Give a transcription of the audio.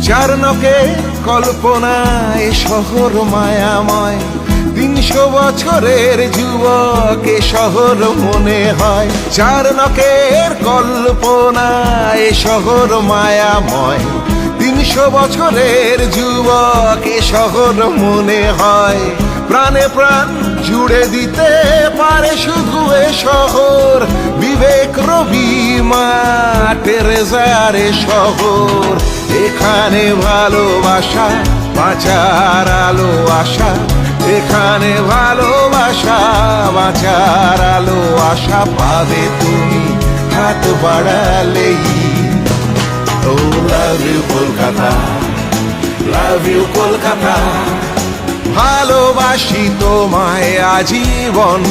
চার নকে কল্পনায় শহর মায়াময়, 300 বছরের যুবক এ শহর মনে হয়। চার নকের কল্পনায় শহর মায়াময়, 300 বছরের যুবক এ শহর মনে হয়। প্রাণে প্রাণ জুড়ে দিতে পারে শুধু এ শহর, বিবেক রবি মা টেরেসার এ শহর। এখানে ভালোবাসা বাঁচার আলো আশা, এখানে ভালোবাসা বাঁচার আলো আশা পাবে তুমি হাত বাড়ালেই। ও love you Kolkata, love you Kolkata, ভালোবাসি তোমায় আজীবন।